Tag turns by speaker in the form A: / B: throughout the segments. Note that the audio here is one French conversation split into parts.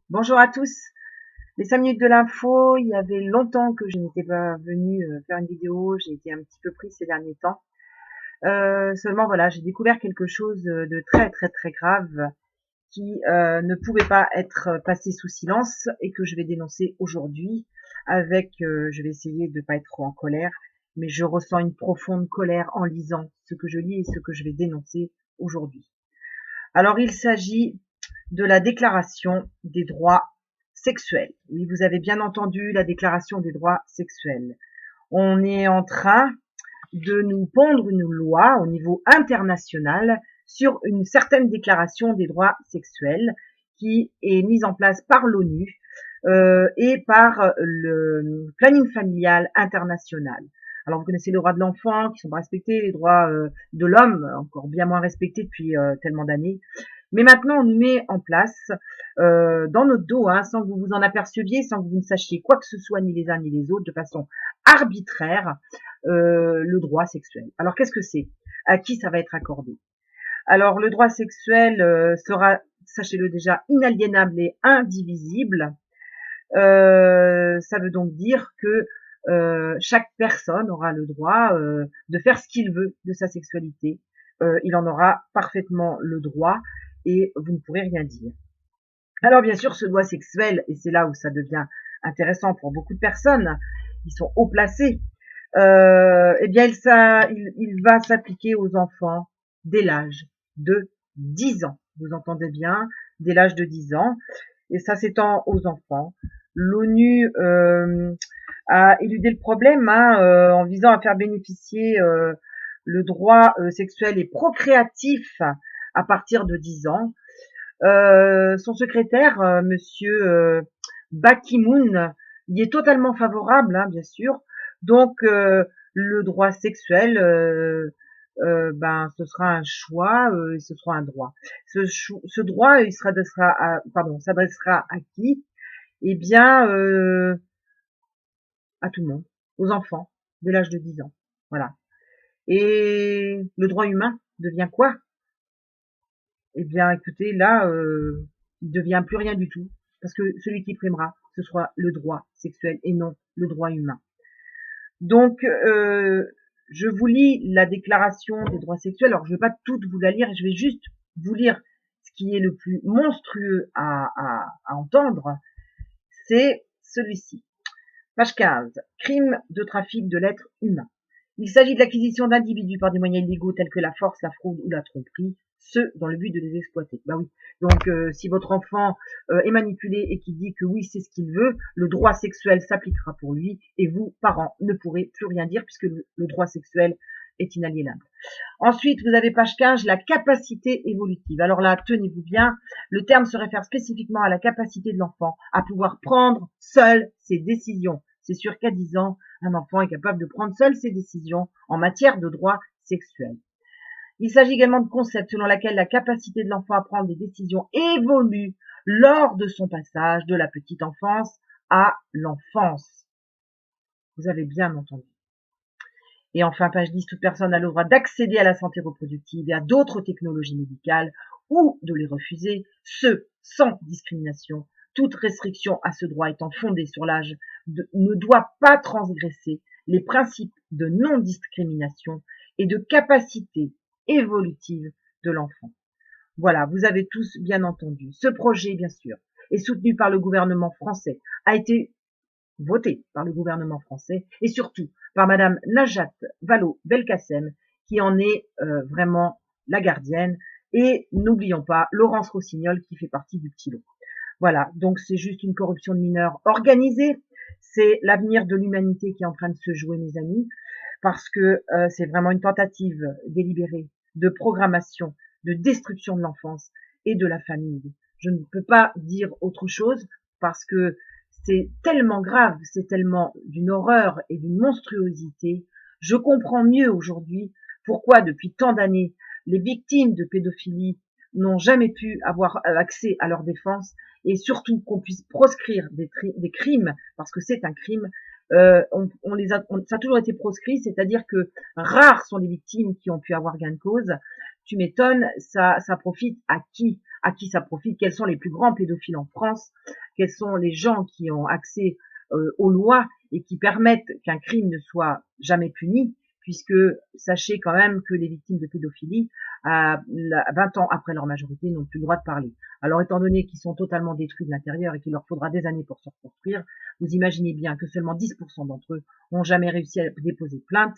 A: Bonjour à tous. Les 5 minutes de l'info, il y avait longtemps que je n'étais pas venue faire une vidéo, j'ai été un petit peu prise ces derniers temps. Seulement voilà, j'ai découvert quelque chose de très très très grave qui ne pouvait pas être passé sous silence et que je vais dénoncer aujourd'hui avec, je vais essayer de pas être trop en colère, mais je ressens une profonde colère en lisant ce que je lis et ce que je vais dénoncer aujourd'hui. Alors il s'agit de la déclaration des droits sexuels. Oui, vous avez bien entendu la déclaration des droits sexuels. On est en train de nous pondre une loi au niveau international sur une certaine déclaration des droits sexuels qui est mise en place par l'ONU et par le planning familial international. Alors vous connaissez les droits de l'enfant qui sont pas respectés, les droits de l'homme encore bien moins respectés depuis tellement d'années. Mais maintenant, on nous met en place dans notre dos, hein, sans que vous vous en aperceviez, sans que vous ne sachiez quoi que ce soit, ni les uns ni les autres, de façon arbitraire, le droit sexuel. Alors, qu'est-ce que c'est? À qui ça va être accordé? Alors, le droit sexuel sera, sachez-le déjà, inaliénable et indivisible. Ça veut donc dire que chaque personne aura le droit de faire ce qu'il veut de sa sexualité. Il en aura parfaitement le droit et vous ne pourrez rien dire. Alors bien sûr, ce droit sexuel, et c'est là où ça devient intéressant pour beaucoup de personnes, qui sont haut placés, eh bien il va s'appliquer aux enfants dès l'âge de 10 ans. Vous entendez bien, dès l'âge de 10 ans, et ça s'étend aux enfants. L'ONU a éludé le problème hein, en visant à faire bénéficier le droit sexuel et procréatif à partir de 10 ans. Son secrétaire, Monsieur Ban Ki-moon, y est totalement favorable, hein, bien sûr. Donc, le droit sexuel, ben, ce sera un choix, ce sera un droit. Ce droit, il s'adressera à qui? Eh bien, à tout le monde, aux enfants, dès l'âge de 10 ans. Voilà. Et le droit humain devient quoi? Eh bien, écoutez, là, il devient plus rien du tout, parce que celui qui primera, ce sera le droit sexuel et non le droit humain. Donc, je vous lis la déclaration des droits sexuels. Alors, je ne vais pas toute vous la lire, je vais juste vous lire ce qui est le plus monstrueux à entendre, c'est celui-ci. Page 15. Crime de trafic de l'être humain. Il s'agit de l'acquisition d'individus par des moyens illégaux tels que la force, la fraude ou la tromperie, ce dans le but de les exploiter. Bah oui. Donc si votre enfant est manipulé et qui dit que oui c'est ce qu'il veut, le droit sexuel s'appliquera pour lui et vous, parents, ne pourrez plus rien dire puisque le droit sexuel est inaliénable. Ensuite, vous avez page 15, la capacité évolutive. Alors là, tenez-vous bien, le terme se réfère spécifiquement à la capacité de l'enfant à pouvoir prendre seul ses décisions. C'est sûr qu'à 10 ans, un enfant est capable de prendre seul ses décisions en matière de droit sexuel. Il s'agit également de concepts selon lesquels la capacité de l'enfant à prendre des décisions évolue lors de son passage de la petite enfance à l'enfance. Vous avez bien entendu. Et enfin, page 10, toute personne a le droit d'accéder à la santé reproductive et à d'autres technologies médicales ou de les refuser, ce sans discrimination. Toute restriction à ce droit étant fondée sur l'âge ne doit pas transgresser les principes de non-discrimination et de capacité évolutive de l'enfant. Voilà, vous avez tous bien entendu. Ce projet, bien sûr, est soutenu par le gouvernement français, a été voté par le gouvernement français et surtout par Madame Najat Vallaud-Belkacem qui en est vraiment la gardienne et n'oublions pas Laurence Rossignol qui fait partie du petit lot. Voilà, donc c'est juste une corruption de mineurs organisée, c'est l'avenir de l'humanité qui est en train de se jouer mes amis parce que c'est vraiment une tentative délibérée de programmation, de destruction de l'enfance et de la famille. Je ne peux pas dire autre chose parce que c'est tellement grave, c'est tellement d'une horreur et d'une monstruosité. Je comprends mieux aujourd'hui pourquoi depuis tant d'années les victimes de pédophilie n'ont jamais pu avoir accès à leur défense et surtout qu'on puisse proscrire des crimes parce que c'est un crime. Ça a toujours été proscrit, c'est-à-dire que rares sont les victimes qui ont pu avoir gain de cause, tu m'étonnes, ça profite à qui? À qui ça profite? Quels sont les plus grands pédophiles en France? Quels sont les gens qui ont accès aux lois et qui permettent qu'un crime ne soit jamais puni? Puisque sachez quand même que les victimes de pédophilie, à 20 ans après leur majorité, n'ont plus le droit de parler. Alors, étant donné qu'ils sont totalement détruits de l'intérieur et qu'il leur faudra des années pour se reconstruire, vous imaginez bien que seulement 10% d'entre eux n'ont jamais réussi à déposer plainte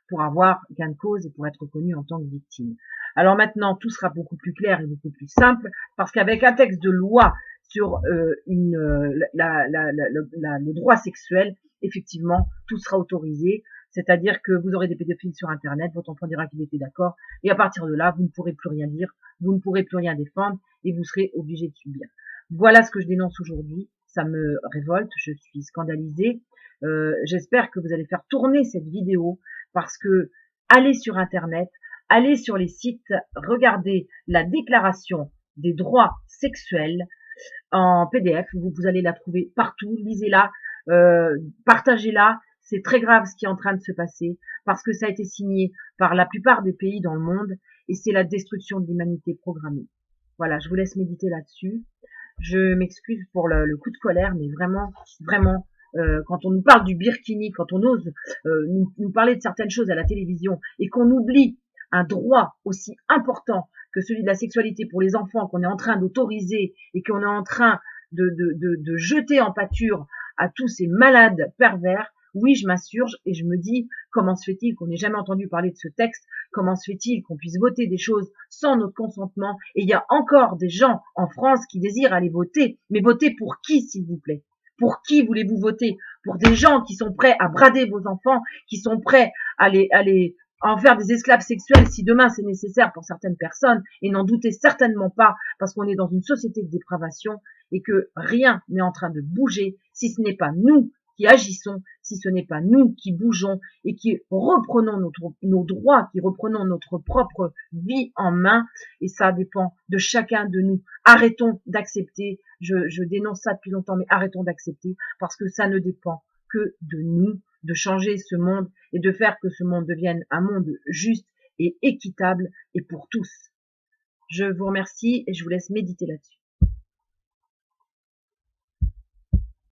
A: pour avoir gain de cause et pour être reconnus en tant que victimes. Alors maintenant, tout sera beaucoup plus clair et beaucoup plus simple, parce qu'avec un texte de loi sur le droit sexuel, effectivement, tout sera autorisé. C'est-à-dire que vous aurez des pédophiles sur Internet, votre enfant dira qu'il était d'accord, et à partir de là, vous ne pourrez plus rien dire, vous ne pourrez plus rien défendre, et vous serez obligé de subir. Voilà ce que je dénonce aujourd'hui. Ça me révolte, je suis scandalisée. J'espère que vous allez faire tourner cette vidéo, parce que allez sur Internet, allez sur les sites, regardez la déclaration des droits sexuels en PDF, vous allez la trouver partout, lisez-la, partagez-la. C'est très grave ce qui est en train de se passer, parce que ça a été signé par la plupart des pays dans le monde, et c'est la destruction de l'humanité programmée. Voilà, je vous laisse méditer là-dessus. Je m'excuse pour le coup de colère, mais vraiment, vraiment, quand on nous parle du Burkini, quand on ose nous parler de certaines choses à la télévision, et qu'on oublie un droit aussi important que celui de la sexualité pour les enfants, qu'on est en train d'autoriser et qu'on est en train de jeter en pâture à tous ces malades pervers, oui, je m'insurge et je me dis, comment se fait-il qu'on n'ait jamais entendu parler de ce texte? Comment se fait-il qu'on puisse voter des choses sans notre consentement? Et il y a encore des gens en France qui désirent aller voter. Mais voter pour qui, s'il vous plaît? Pour qui voulez-vous voter? Pour des gens qui sont prêts à brader vos enfants, qui sont prêts à en faire des esclaves sexuels si demain c'est nécessaire pour certaines personnes, et n'en doutez certainement pas, parce qu'on est dans une société de dépravation et que rien n'est en train de bouger si ce n'est pas nous qui agissons, si ce n'est pas nous qui bougeons et qui reprenons nos droits, qui reprenons notre propre vie en main, et ça dépend de chacun de nous. Arrêtons d'accepter, je dénonce ça depuis longtemps, mais arrêtons d'accepter, parce que ça ne dépend que de nous, de changer ce monde et de faire que ce monde devienne un monde juste et équitable et pour tous. Je vous remercie et je vous laisse méditer là-dessus.